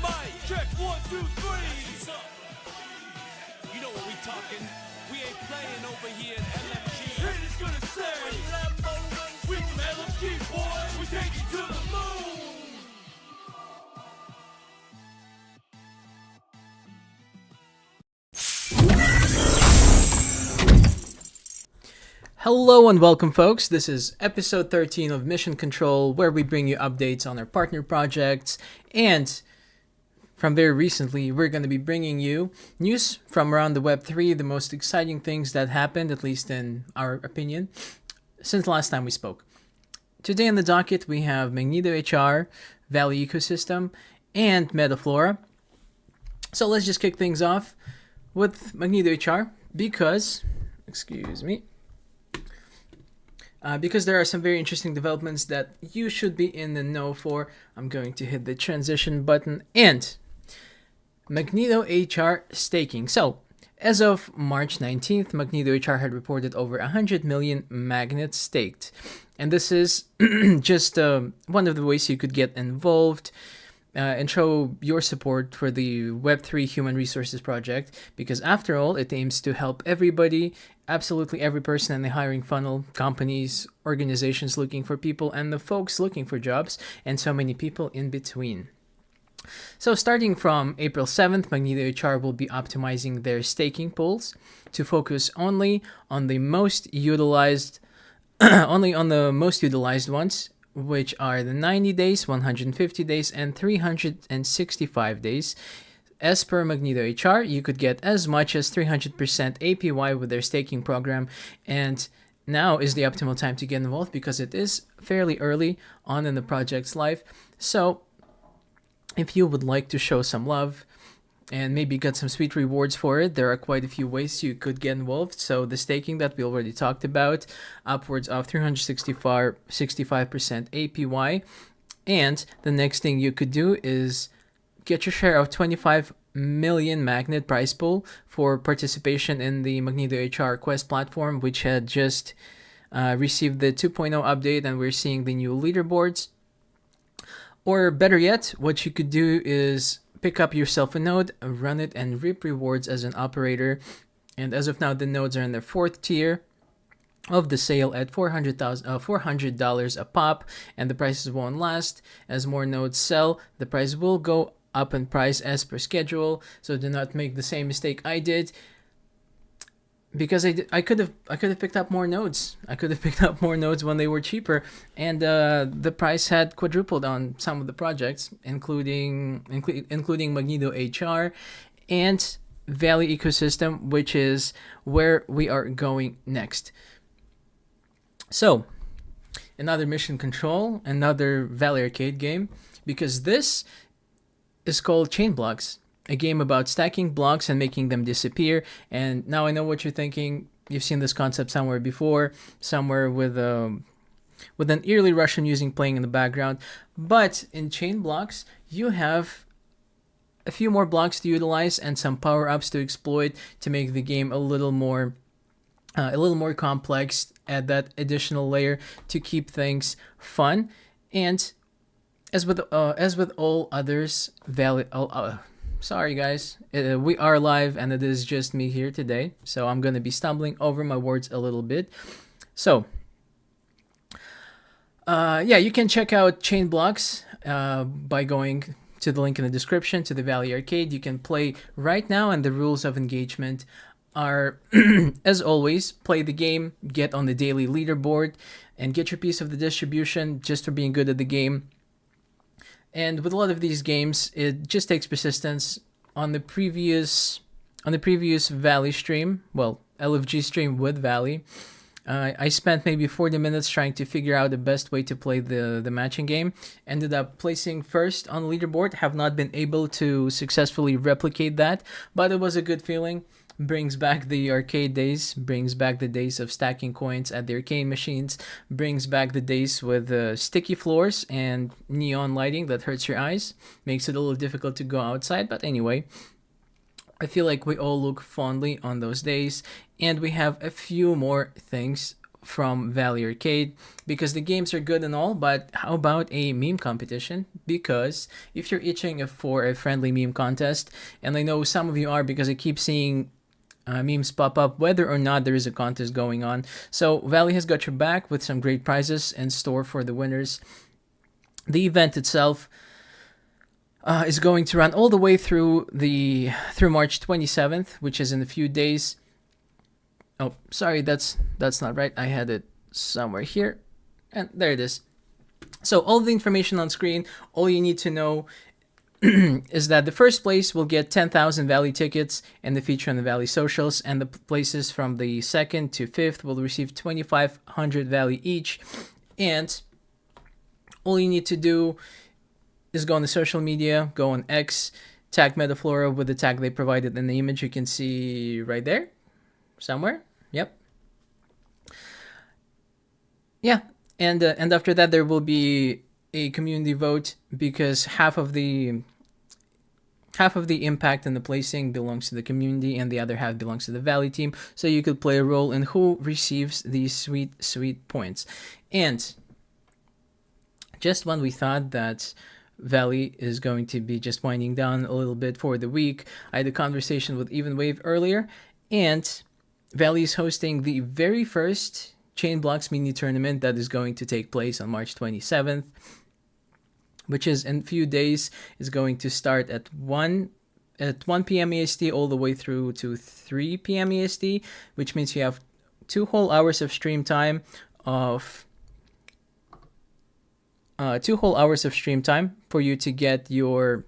mic. Check 1, 2, 3. What's up? You know what we talking? We ain't playing over here at LFG. Haters gonna say, we from LFG, boy. We take you to the moon. Hello and welcome, folks. This is episode 13 of Mission Control, where we bring you updates on our partner projects. And from very recently, we're going to be bringing you news from around the Web3, the most exciting things that happened, at least in our opinion, since last time we spoke. Today on the docket, we have Magneto HR, Valley Ecosystem, and Metaflora. So let's just kick things off with Magneto HR because there are some very interesting developments that you should be in the know for. I'm going to hit the transition button and Magneto HR staking. So, as of March 19th, Magneto HR had reported over 100 million magnets staked. And this is just one of the ways you could get involved and show your support for the Web3 Human Resources Project, because after all, it aims to help everybody, absolutely every person in the hiring funnel, companies, organizations looking for people, and the folks looking for jobs, and so many people in between. So starting from April 7th, Magneto HR will be optimizing their staking pools to focus only on the most utilized ones, which are the 90 days, 150 days, and 365 days. As per Magneto HR, you could get as much as 300% APY with their staking program, and now is the optimal time to get involved because it is fairly early on in the project's life. So if you would like to show some love and maybe get some sweet rewards for it, there are quite a few ways you could get involved. So the staking that we already talked about, upwards of 65% APY. And the next thing you could do is get your share of 25 million magnet prize pool for participation in the Magneto HR Quest platform, which had just received the 2.0 update, and we're seeing the new leaderboards. Or better yet, what you could do is pick up yourself a node, run it, and reap rewards as an operator. And as of now, the nodes are in their fourth tier of the sale at $400 a pop, and the prices won't last. As more nodes sell, the price will go up in price as per schedule. So do not make the same mistake I did, because I could have picked up more nodes. I could have picked up more nodes when they were cheaper, and the price had quadrupled on some of the projects, including Magneto HR and Valley Ecosystem, which is where we are going next. So, another Mission Control, another Valley Arcade game, because this is called Chain Blocks, a game about stacking blocks and making them disappear. And now I know what you're thinking. You've seen this concept somewhere before, somewhere with an eerily Russian music playing in the background. But in Chain Blocks, you have a few more blocks to utilize and some power-ups to exploit to make the game a little more complex. Add that additional layer to keep things fun. And as with all others, sorry guys, we are live and it is just me here today, so I'm going to be stumbling over my words a little bit. So, you can check out Chain Blocks by going to the link in the description to the Valley Arcade. You can play right now, and the rules of engagement are, as always, play the game, get on the daily leaderboard, and get your piece of the distribution just for being good at the game. And with a lot of these games, it just takes persistence. On the previous Valley stream, well, LFG stream with Valley, I spent maybe 40 minutes trying to figure out the best way to play the matching game. Ended up placing first on the leaderboard. Have not been able to successfully replicate that, but it was a good feeling. Brings back the arcade days, brings back the days of stacking coins at the arcade machines, brings back the days with sticky floors and neon lighting that hurts your eyes, makes it a little difficult to go outside. But anyway, I feel like we all look fondly on those days, and we have a few more things from Valley Arcade, because the games are good and all, but how about a meme competition? Because if you're itching for a friendly meme contest, and I know some of you are because I keep seeing memes pop up whether or not there is a contest going on. So Valley has got your back with some great prizes in store for the winners. The event itself is going to run all the way through March 27th, which is in a few days. Oh, sorry, that's not right. I had it somewhere here, and there it is. So all the information on screen, all you need to know is that the first place will get 10,000 Valley tickets and the feature on the Valley socials, and the places from the 2nd to 5th will receive 2,500 Valley each. And all you need to do is go on the social media, go on X, tag Metaflora with the tag they provided in the image you can see right there, somewhere. Yep. Yeah, and after that there will be a community vote, because half of the impact and the placing belongs to the community and the other half belongs to the Valley team, so you could play a role in who receives these sweet points. And just when we thought that Valley is going to be just winding down a little bit for the week, I had a conversation with Even Wave earlier, and Valley is hosting the very first Chain Blocks mini tournament that is going to take place on March 27th, which is in a few days. Is going to start at 1 p.m. EST all the way through to 3 p.m. EST, which means you have 2 whole hours of stream time for you to get your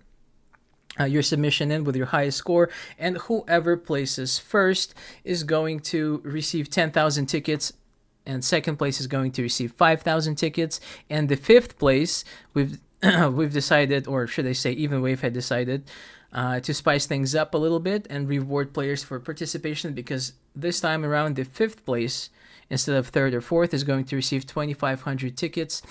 submission in with your highest score, and whoever places first is going to receive 10,000 tickets, and second place is going to receive 5,000 tickets, and the 5th place we've decided, or should I say Even Wave had decided, to spice things up a little bit and reward players for participation, because this time around the 5th place instead of 3rd or 4th is going to receive 2,500 tickets.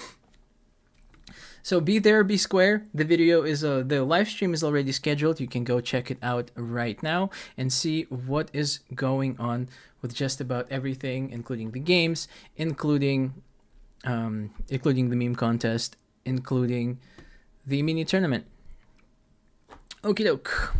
So be there, be square. The video is the live stream is already scheduled. You can go check it out right now and see what is going on with just about everything, including the games, including the meme contest, including the mini tournament. Okie doke.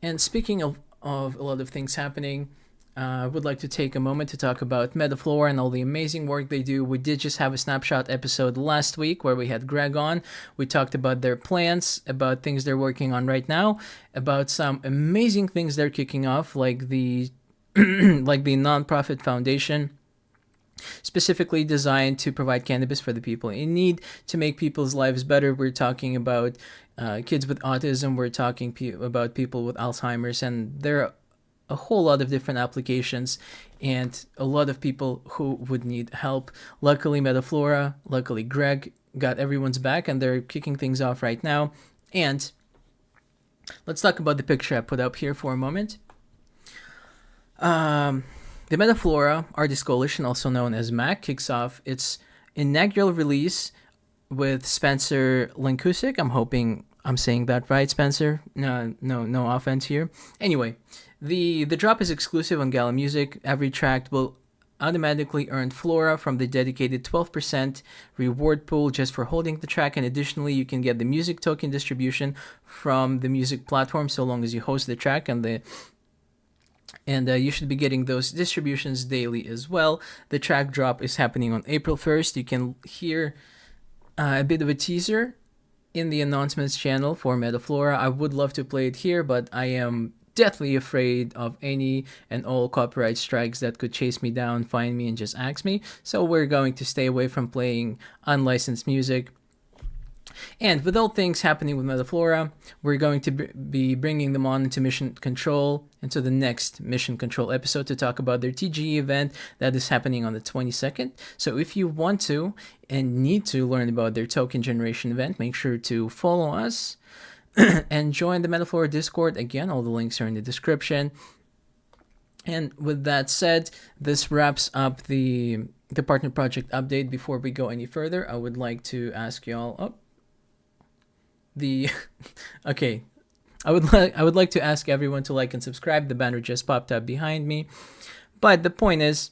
And speaking of a lot of things happening, I would like to take a moment to talk about Metaflora and all the amazing work they do. We did just have a snapshot episode last week where we had Greg on. We talked about their plans, about things they're working on right now, about some amazing things they're kicking off, like the nonprofit foundation, specifically designed to provide cannabis for the people in need, to make people's lives better. We're talking about kids with autism. We're talking about people with Alzheimer's, and there are a whole lot of different applications and a lot of people who would need help. Luckily Metaflora, luckily Greg got everyone's back, and they're kicking things off right now. And let's talk about the picture I put up here for a moment. The Metaflora Artist Coalition, also known as MAC, kicks off its inaugural release with Spencer Linkusik. I'm hoping I'm saying that right, Spencer. No offense here. Anyway, the drop is exclusive on Gala Music. Every track will automatically earn Flora from the dedicated 12% reward pool just for holding the track, and additionally you can get the music token distribution from the music platform so long as you host the track, and you should be getting those distributions daily as well. The track drop is happening on April 1st. You can hear a bit of a teaser in the announcements channel for Metaflora. I would love to play it here, but I am deathly afraid of any and all copyright strikes that could chase me down, find me, and just axe me. So we're going to stay away from playing unlicensed music. And with all things happening with Metaflora, we're going to be bringing them on into Mission Control, into the next Mission Control episode, to talk about their TGE event that is happening on the 22nd. So if you want to and need to learn about their token generation event, make sure to follow us and join the Metaflora Discord. Again, all the links are in the description. And with that said, this wraps up the partner project update. Before we go any further, I would like to ask y'all... I would like to ask everyone to like and subscribe. The banner just popped up behind me. But the point is,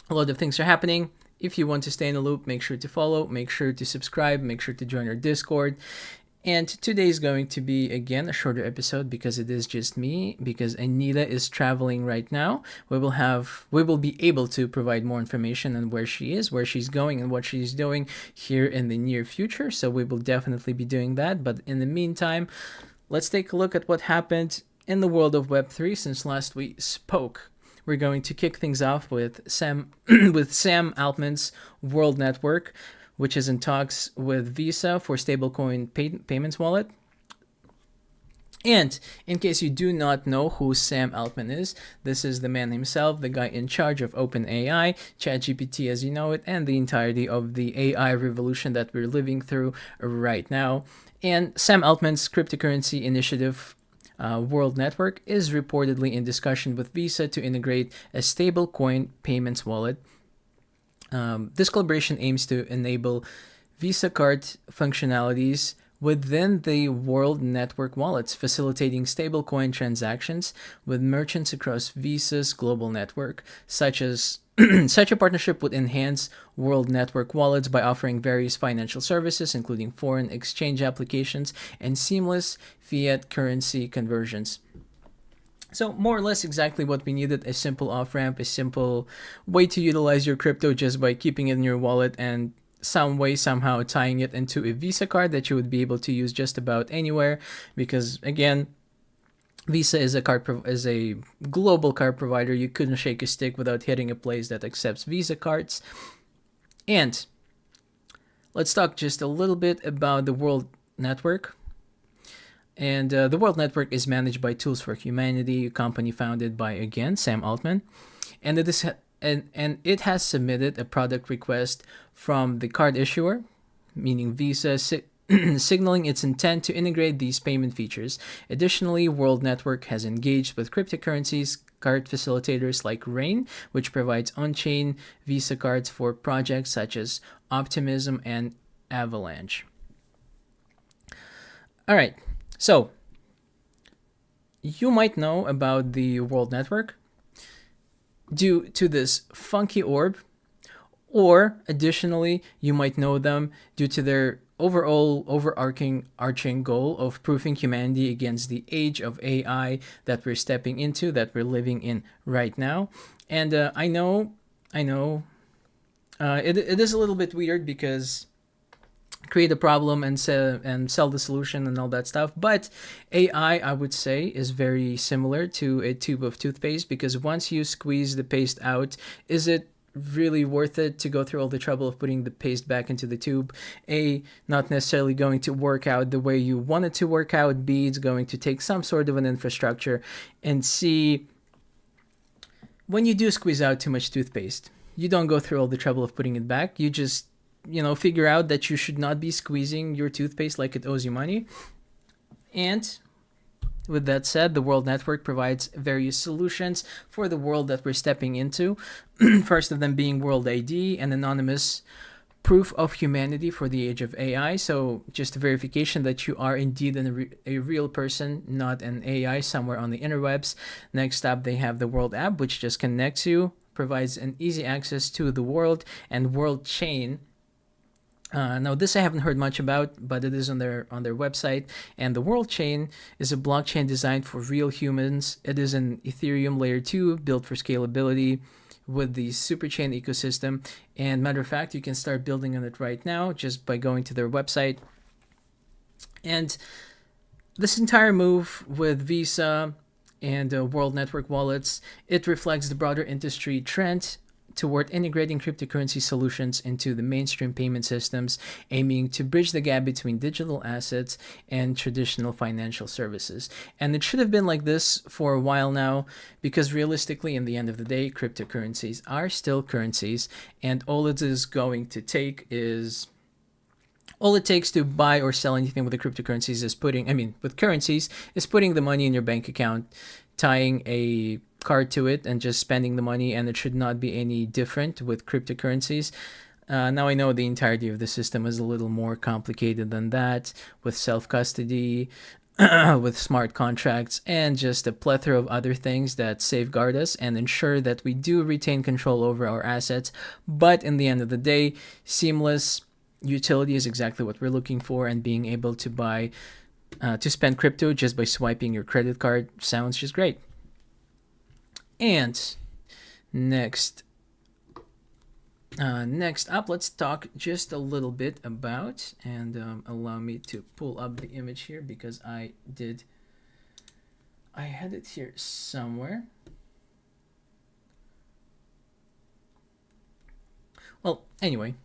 A lot of things are happening. If you want to stay in the loop, make sure to follow, make sure to subscribe, make sure to join our Discord. And today is going to be, again, a shorter episode because it is just me, because Anita is traveling right now. We will be able to provide more information on where she is, where she's going, and what she's doing here in the near future. So we will definitely be doing that. But in the meantime, let's take a look at what happened in the world of Web3 since last we spoke. We're going to kick things off with Sam Altman's World Network, which is in talks with Visa for stablecoin payments wallet. And in case you do not know who Sam Altman is, this is the man himself, the guy in charge of OpenAI, ChatGPT as you know it, and the entirety of the AI revolution that we're living through right now. And Sam Altman's cryptocurrency initiative, World Network, is reportedly in discussion with Visa to integrate a stablecoin payments wallet. This collaboration aims to enable Visa card functionalities within the World Network wallets, facilitating stablecoin transactions with merchants across Visa's global network. Such a partnership would enhance World Network wallets by offering various financial services, including foreign exchange applications and seamless fiat currency conversions. So more or less exactly what we needed: a simple off-ramp, a simple way to utilize your crypto just by keeping it in your wallet and some way, somehow tying it into a Visa card that you would be able to use just about anywhere. Because again, Visa is a global card provider. You couldn't shake a stick without hitting a place that accepts Visa cards. And let's talk just a little bit about the World Network. And the World Network is managed by Tools for Humanity, a company founded by, again, Sam Altman. And it has submitted a product request from the card issuer, meaning Visa, signaling its intent to integrate these payment features. Additionally, World Network has engaged with cryptocurrencies card facilitators like Rain, which provides on-chain Visa cards for projects such as Optimism and Avalanche. All right. So, you might know about the World Network due to this funky orb, or additionally, you might know them due to their overarching goal of proofing humanity against the age of AI that we're stepping into, that we're living in right now. And I know, it is a little bit weird because create a problem and sell the solution and all that stuff. But AI, I would say, is very similar to a tube of toothpaste, because once you squeeze the paste out, is it really worth it to go through all the trouble of putting the paste back into the tube? A, not necessarily going to work out the way you want it to work out. B, it's going to take some sort of an infrastructure. And C, when you do squeeze out too much toothpaste, you don't go through all the trouble of putting it back. You just figure out that you should not be squeezing your toothpaste like it owes you money. And with that said, the World Network provides various solutions for the world that we're stepping into. First of them being World ID, an anonymous proof of humanity for the age of AI. So just a verification that you are indeed a real person, not an AI somewhere on the interwebs. Next up, they have the World app, which just connects you, provides an easy access to the world, and World Chain. Now, this I haven't heard much about, but it is on their website. And the World Chain is a blockchain designed for real humans. It is an Ethereum layer 2 built for scalability with the superchain ecosystem. And matter of fact, you can start building on it right now just by going to their website. And this entire move with Visa and World Network wallets, it reflects the broader industry trend toward integrating cryptocurrency solutions into the mainstream payment systems, aiming to bridge the gap between digital assets and traditional financial services. And it should have been like this for a while now, because realistically, in the end of the day, cryptocurrencies are still currencies, and all it is going to take is all it takes to buy or sell anything with the cryptocurrencies is putting the money in your bank account, tying a card to it, and just spending the money. And it should not be any different with cryptocurrencies. Now I know the entirety of the system is a little more complicated than that, with self-custody, with smart contracts and just a plethora of other things that safeguard us and ensure that we do retain control over our assets. But in the end of the day, seamless utility is exactly what we're looking for, and being able to buy to spend crypto just by swiping your credit card sounds just great. And next up, let's talk just a little bit about, and allow me to pull up the image here because I had it here somewhere. Well, anyway,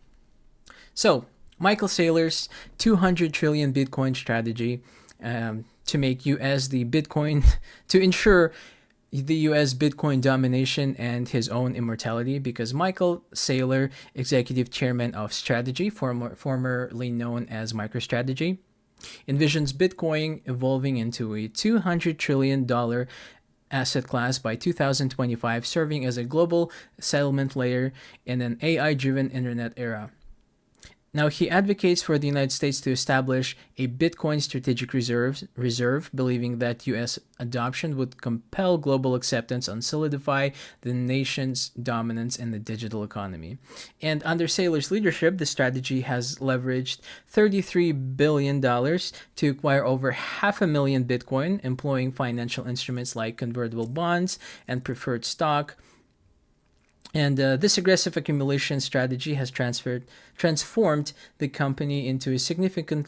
so Michael Saylor's 200 trillion Bitcoin strategy to make US the Bitcoin, to ensure the US Bitcoin domination and his own immortality, because Michael Saylor, executive chairman of Strategy, formerly known as MicroStrategy, envisions Bitcoin evolving into a $200 trillion asset class by 2025, serving as a global settlement layer in an AI-driven internet era. Now, he advocates for the United States to establish a Bitcoin strategic reserve, believing that U.S. adoption would compel global acceptance and solidify the nation's dominance in the digital economy. And under Saylor's leadership, the strategy has leveraged $33 billion to acquire over 500,000 Bitcoin, employing financial instruments like convertible bonds and preferred stock. And this aggressive accumulation strategy has transformed the company into a significant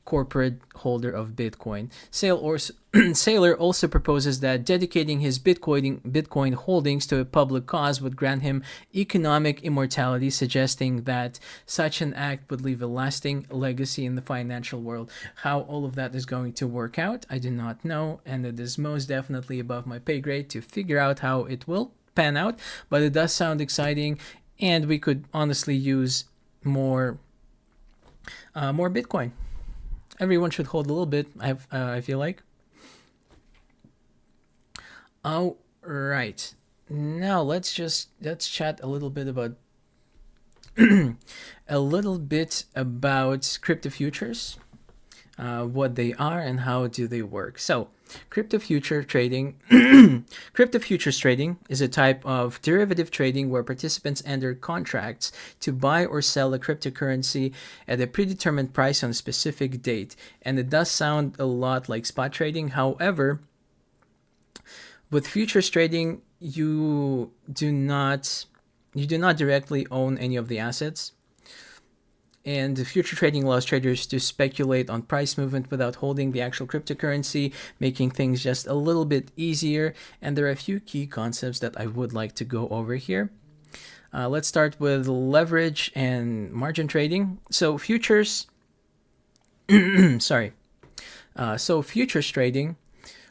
corporate holder of Bitcoin. Saylor also proposes that dedicating his Bitcoin holdings to a public cause would grant him economic immortality, suggesting that such an act would leave a lasting legacy in the financial world. How all of that is going to work out, I do not know, and it is most definitely above my pay grade to figure out how it will pan out, but it does sound exciting, and we could honestly use more Bitcoin. Everyone should hold a little bit, I feel like. All right. Now let's chat a little bit about crypto futures, what they are and how do they work. So, crypto futures trading is a type of derivative trading where participants enter contracts to buy or sell a cryptocurrency at a predetermined price on a specific date. And it does sound a lot like spot trading. However, with futures trading, you do not directly own any of the assets. And the future trading allows traders to speculate on price movement without holding the actual cryptocurrency, making things just a little bit easier. And there are a few key concepts that I would like to go over here. Let's start with leverage and margin trading. So futures, futures trading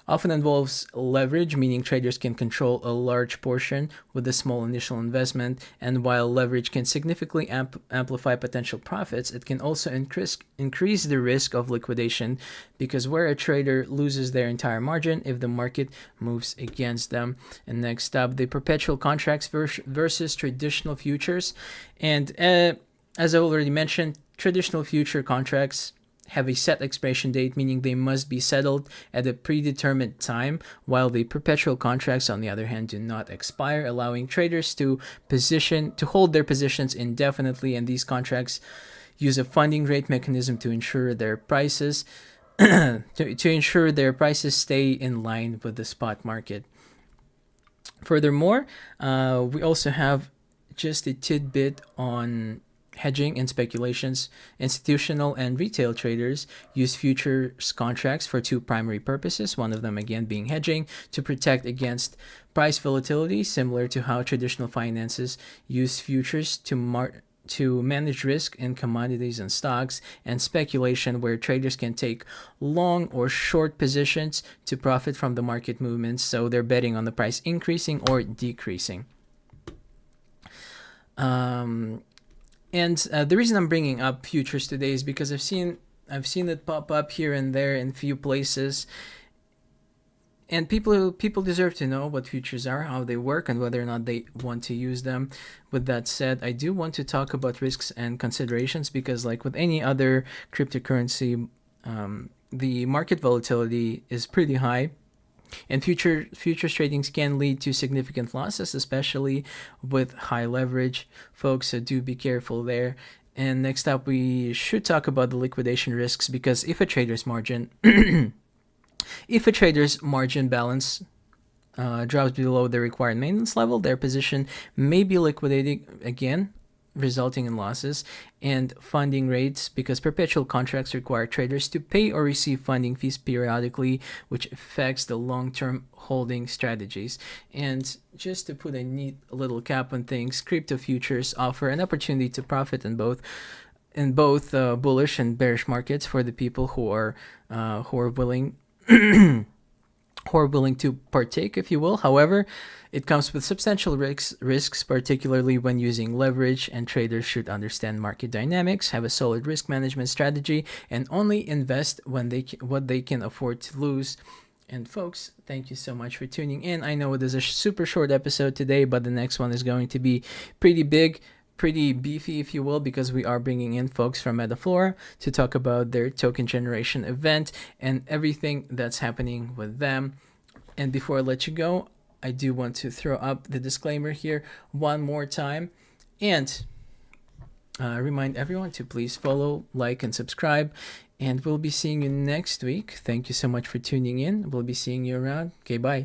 often involves leverage, meaning traders can control a large portion with a small initial investment. And while leverage can significantly amplify potential profits, it can also increase the risk of liquidation, because where a trader loses their entire margin if the market moves against them. And next up, the perpetual contracts versus traditional futures. And as I already mentioned, traditional future contracts have a set expiration date, meaning they must be settled at a predetermined time, while the perpetual contracts, on the other hand, do not expire, allowing traders to hold their positions indefinitely. And these contracts use a funding rate mechanism to ensure their prices stay in line with the spot market. Furthermore, we also have just a tidbit on hedging and speculations. Institutional and retail traders use futures contracts for two primary purposes, one of them again being hedging, to protect against price volatility, similar to how traditional finances use futures to manage risk in commodities and stocks, and speculation, where traders can take long or short positions to profit from the market movements, so they're betting on the price increasing or decreasing. And the reason I'm bringing up futures today is because I've seen it pop up here and there in few places, and people deserve to know what futures are, how they work, and whether or not they want to use them. With that said, I do want to talk about risks and considerations, because like with any other cryptocurrency, the market volatility is pretty high, and futures tradings can lead to significant losses, especially with high leverage, folks. So do be careful there. And next up, we should talk about the liquidation risks, because if a trader's margin balance drops below the required maintenance level, their position may be liquidated again, resulting in losses. And funding rates, because perpetual contracts require traders to pay or receive funding fees periodically, which affects the long-term holding strategies. And just to put a neat little cap on things, crypto futures offer an opportunity to profit in both bullish and bearish markets for the people who are willing to partake, if you will. However, it comes with substantial risks, particularly when using leverage, and traders should understand market dynamics, have a solid risk management strategy, and only invest when what they can afford to lose. And folks, thank you so much for tuning in. I know it is a super short episode today, but the next one is going to be pretty big, pretty beefy, if you will, because we are bringing in folks from Metaflora to talk about their token generation event and everything that's happening with them. And before I let you go, I do want to throw up the disclaimer here one more time, and remind everyone to please follow, like, and subscribe. And we'll be seeing you next week. Thank you so much for tuning in. We'll be seeing you around. Okay, bye.